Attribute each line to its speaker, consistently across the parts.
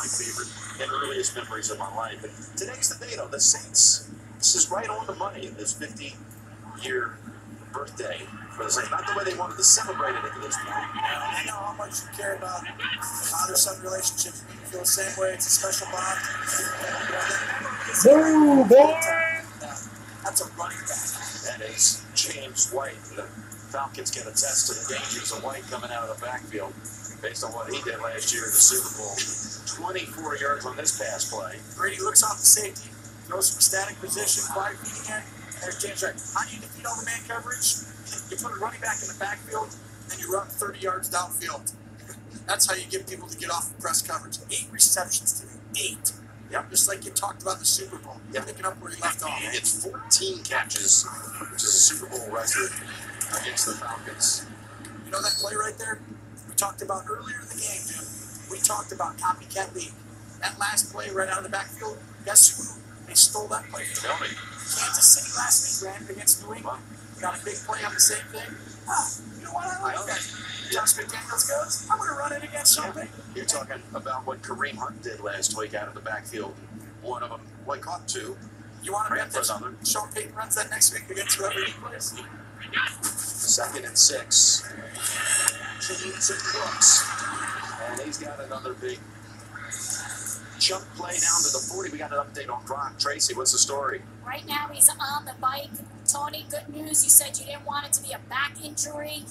Speaker 1: my favorite and earliest memories of my life. And today's the day, though. The Saints, this is right on the money in this 50-year birthday for the Saints. Not the way they wanted to celebrate it at this point.
Speaker 2: I know how much you care about father-son relationships. You feel the same way. It's a special bond.
Speaker 3: Woo, boy!
Speaker 2: That's a running back.
Speaker 1: That is James White. The Falcons can attest to the dangers of White coming out of the backfield based on what he did last year in the Super Bowl. 24 yards on this pass play.
Speaker 2: Brady looks off the safety, throws from static position, quiet feet again. There's James White. How do you defeat all the man coverage? You put a running back in the backfield, and you run 30 yards downfield. That's how you get people to get off the press coverage. 8 receptions today. 8. Yep, just like you talked about in the Super Bowl. Yep. Picking up where you left off.
Speaker 1: It's 14 catches, which is a Super Bowl record against the Falcons.
Speaker 2: You know that play right there? We talked about earlier in the game, Jim. We talked about copycat league. That last play right out of the backfield, guess who? They stole that play.
Speaker 1: Tell me.
Speaker 2: Kansas City last week ran it against New England. Got a big play on the same thing. You know what? I like that. Josh McDaniels goes, I'm going to run it against something.
Speaker 1: You're talking about what Kareem Hunt did last week out of the backfield. One of them, well, he caught 2.
Speaker 2: You want to bet that Sean Payton runs that next week against whoever he plays?
Speaker 1: 2nd and 6. James and Brooks. And he's got another big jump play down to the 40. We got an update on Gronk. Tracy, what's the story?
Speaker 4: Right now he's on the bike. Tony, good news. You said you didn't want it to be a back injury.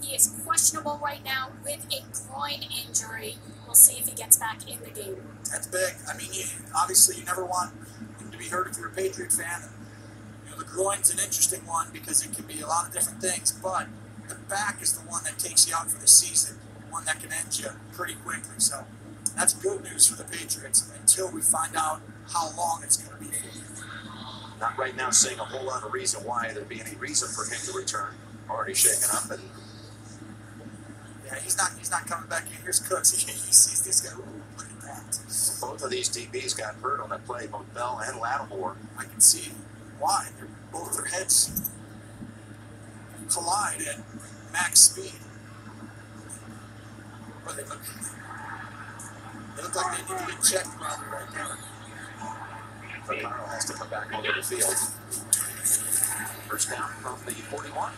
Speaker 4: He is questionable right now with a groin injury. We'll see if he gets back in the game.
Speaker 2: That's big. I mean, obviously you never want him to be hurt if you're a Patriot fan. You know, the groin's an interesting one because it can be a lot of different things, but the back is the one that takes you out for the season, the one that can end you pretty quickly. So that's good news for the Patriots until we find out how long it's going to be.
Speaker 1: Not right now seeing a whole lot of reason why there'd be any reason for him to return. Already shaken up and
Speaker 2: yeah, he's not coming back in. Here's Cooks. He sees this guy. Ooh, look at that.
Speaker 1: Both of these DBs got hurt on that play, both Bell and Lattimore.
Speaker 2: I can see why. Both their heads collide at max speed. But they look like they need to get checked probably right there.
Speaker 1: Vaccaro has to come back onto the field. First down from the 41.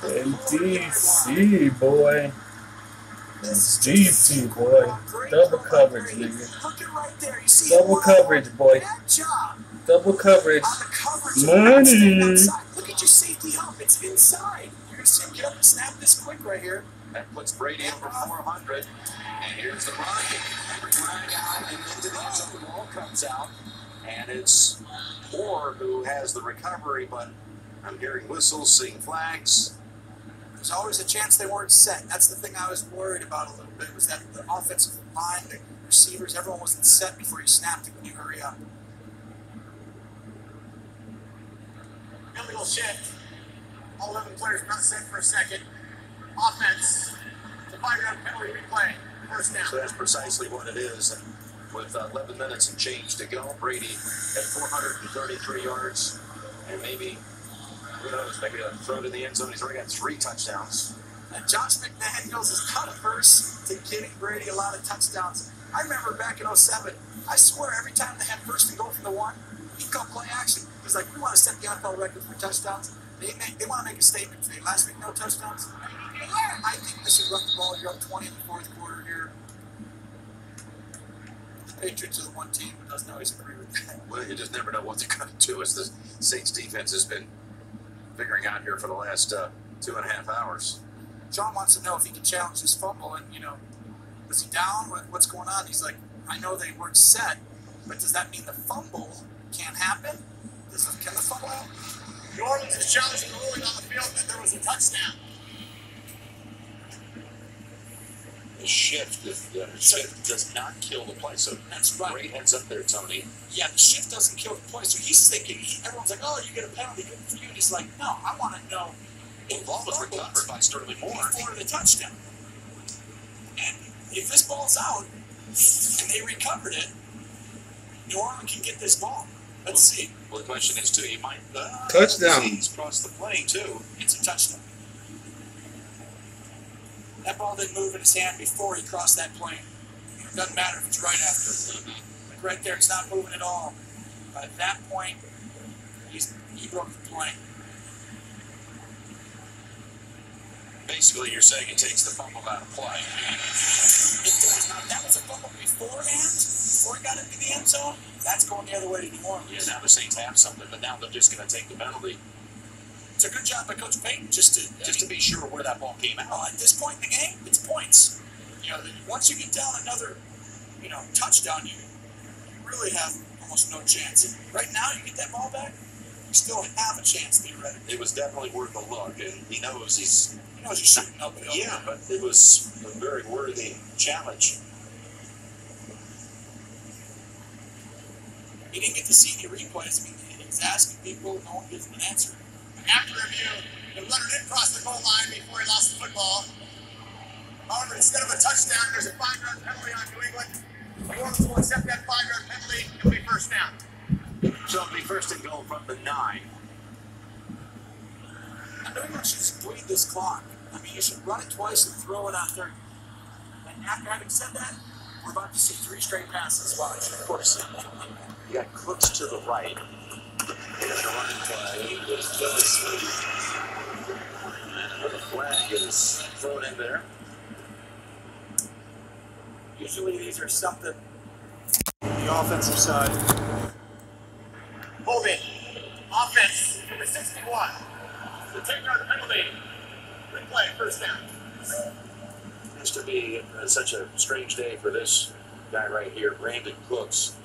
Speaker 3: And DC, boy. DC, boy. Double coverage, nigga. Double coverage, boy. Double coverage. Money.
Speaker 2: Look at your safety hump. It's inside. You're going to see him get up and snap this quick right here.
Speaker 1: That puts Brady over 400. And here's the run. Running out and into the end zone. The ball comes out. And it's Moore who has the recovery, but I'm hearing whistles, seeing flags.
Speaker 2: There's always a chance they weren't set. That's the thing I was worried about a little bit, was that the offensive line, the receivers, everyone wasn't set before you snapped it when you hurry up.
Speaker 5: Illegal shift. All 11 players not set for a second. Offense. The 5-yard penalty replay. First down.
Speaker 1: So that's precisely what it is. And with 11 minutes and change to go, Brady at 433 yards. And maybe, who knows, maybe a throw to the end zone. He's already got 3 touchdowns.
Speaker 2: And Josh McDaniels is cut first to giving Brady a lot of touchdowns. I remember back in 07, I swear every time they had first and goal from the 1, he'd go play action. He's like, we want to set the NFL record for touchdowns. They want to make a statement today. Last week, no touchdowns. I think they should run the ball. You're up 20 in the fourth quarter here. The Patriots are the one team who doesn't always agree with that.
Speaker 1: Well, you just never know what they're going to do, as the Saints defense has been figuring out here for the last 2.5 hours.
Speaker 2: John wants to know if he can challenge this fumble, and, you know, was he down? What's going on? He's like, I know they weren't set, but does that mean the fumble can't happen? Can the fumble happen?
Speaker 5: New Orleans is challenging the ruling on the field that there was a touchdown.
Speaker 1: The shift does not kill the play. So that's right. Great heads up there, Tony.
Speaker 2: Yeah, the shift doesn't kill the play. So he's thinking, everyone's like, oh, you get a penalty, good for you. And he's like, no, I want to know
Speaker 1: if the ball was recovered by Sterling Moore
Speaker 2: before the touchdown. And if this ball's out and they recovered it, New Orleans can get this ball. Let's see.
Speaker 1: Well, the question is, too, you might...
Speaker 3: touchdown.
Speaker 1: He's crossed the plane, too.
Speaker 2: It's a touchdown. That ball didn't move in his hand before he crossed that plane. It doesn't matter if it's right after. Like right there, it's not moving at all. But at that point, he broke the plane.
Speaker 1: Basically, you're saying it takes the fumble out of play.
Speaker 2: It does. Now, that was a fumble beforehand, before he got into the end zone. That's going the other way to New Orleans.
Speaker 1: Yeah, now the Saints have something, but now they're just going to take the penalty.
Speaker 2: It's a good job by Coach Payton just to
Speaker 1: be sure where that ball came out.
Speaker 2: At this point in the game, it's points. Once you get down another, touchdown, you really have almost no chance. And right now, you get that ball back, you still have a chance theoretically.
Speaker 1: It was definitely worth a look, and he knows he's
Speaker 2: shooting uphill.
Speaker 1: Yeah, but it was a very worthy challenge.
Speaker 2: He didn't get to see any replays. I mean, he's asking people, no one gives him an answer.
Speaker 5: After review, the runner did cross the goal line before he lost the football. However, instead of a touchdown, there's a 5-yard penalty on New England. New Orleans will accept that 5-yard penalty. It'll be first down.
Speaker 1: So it'll be first and goal from the 9.
Speaker 2: New England should just bleed this clock. I mean, you should run it twice and throw it on third. And after having said that, we're about to see 3 straight passes. Watch.
Speaker 1: Of course. You got Cooks to the right. And the running play is Billy Sweet. The flag is thrown in there.
Speaker 2: Usually these are something on the offensive side.
Speaker 5: Holding. Offense, number 61. The 10-yard penalty. Replay, first down.
Speaker 1: Used to be such a strange day for this guy right here, Brandon Cooks,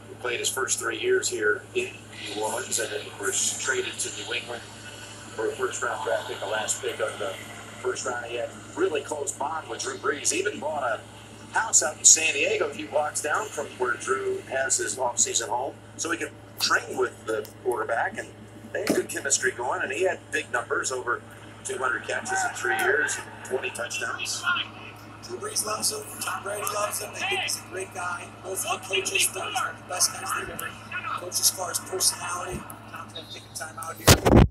Speaker 1: who played his first 3 years here in New Orleans and then was traded to New England for a first-round draft pick, the last pick of the first round. He had a really close bond with Drew Brees. He even bought a house out in San Diego a few blocks down from where Drew has his off-season home so he could train with the quarterback, and they had good chemistry going, and he had big numbers, over 200 catches in 3 years, 20 touchdowns.
Speaker 2: Drew Brees loves him. Tom Brady loves him. They think he's a great guy. Both of the coaches, they're the best guys they've ever coached as far as personality. Tom's going to take a time out here.